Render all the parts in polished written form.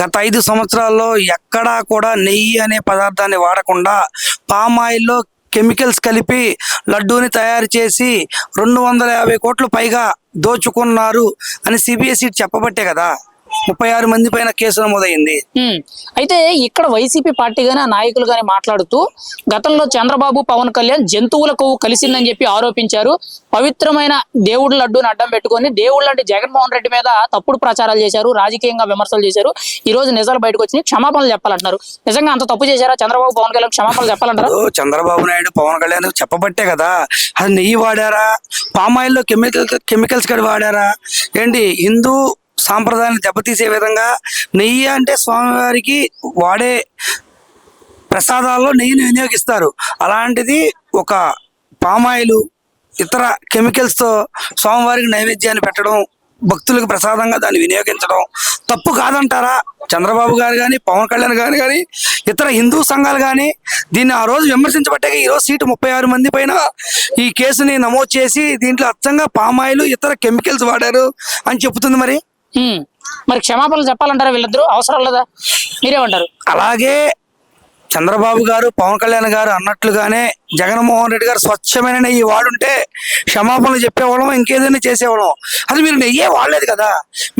గత 5 సంవత్సరాల్లో ఎక్కడా కూడా నెయ్యి అనే పదార్థాన్ని వాడకుండా పామాయిల్లో కెమికల్స్ కలిపి లడ్డూని తయారు చేసి 250 కోట్లు పైగా దోచుకున్నారు అని సిబిఎస్ఈ చెప్పబట్టే కదా 36 మంది పైన కేసు నమోదైంది. అయితే ఇక్కడ వైసీపీ పార్టీ గాని ఆ నాయకులు గాని మాట్లాడుతూ గతంలో చంద్రబాబు పవన్ కళ్యాణ్ జంతువుల కొవ్వు కలిసిందని చెప్పి ఆరోపించారు. పవిత్రమైన దేవుడి లడ్డూని అడ్డం పెట్టుకొని దేవుళ్ళు అంటే జగన్మోహన్ రెడ్డి మీద తప్పుడు ప్రచారాలు చేశారు, రాజకీయంగా విమర్శలు చేశారు. ఈ రోజు నిజాలు బయటకు వచ్చినాయి, క్షమాపణలు చెప్పాలంటున్నారు. నిజంగా అంత తప్పు చేశారా చంద్రబాబు పవన్ కళ్యాణ్? క్షమాపణలు చెప్పాలంటారా? చంద్రబాబు నాయుడు పవన్ కళ్యాణ్ చెప్పబట్టే కదా అది నెయ్యి వాడారా, పామాయిల్లో కెమికల్స్ కూడా వాడారా, ఏంటి హిందూ సాంప్రదాయాన్ని దెబ్బతీసే విధంగా నెయ్యి అంటే స్వామివారికి వాడే ప్రసాదాల్లో నెయ్యిని వినియోగిస్తారు. అలాంటిది ఒక పామాయిలు ఇతర కెమికల్స్తో స్వామివారికి నైవేద్యాన్ని పెట్టడం, భక్తులకు ప్రసాదంగా దాన్ని వినియోగించడం తప్పు కాదంటారా? చంద్రబాబు గారు కానీ పవన్ కళ్యాణ్ గారు కానీ ఇతర హిందూ సంఘాలు కానీ దీన్ని ఆ రోజు విమర్శించబట్టే ఈరోజు సీటు 36 మంది పైన ఈ కేసుని నమోదు చేసి దీంట్లో అచ్చంగా పామాయిలు ఇతర కెమికల్స్ వాడారు అని చెబుతుంది. మరి క్షమాపణలు చెప్పాలంటారా వీళ్ళిద్దరూ? అవసరం లేదా? మీరేమంటారు? అలాగే చంద్రబాబు గారు పవన్ కళ్యాణ్ గారు అన్నట్లుగానే జగన్మోహన్ రెడ్డి గారు స్వచ్ఛమైన నెయ్యి వాడుంటే క్షమాపణలు చెప్పేవాళ్ళం, ఇంకేదైనా చేసేవాళ్ళం. అది మీరు నెయ్యే వాడలేదు కదా,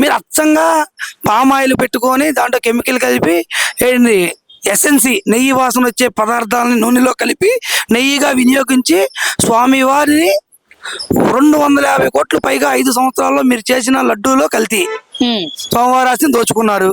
మీరు అచ్చంగా పామాయిల్ పెట్టుకొని దాంట్లో కెమికల్ కలిపి ఏంటి ఎసెన్సీ నెయ్యి వాసన వచ్చే పదార్థాలను నూనెలో కలిపి నెయ్యిగా వినియోగించి స్వామివారిని 250 కోట్లు పైగా 5 సంవత్సరాల్లో మీరు చేసిన లడ్డూలో కల్తీ స్వామివారి ఆస్తిని దోచుకున్నారు.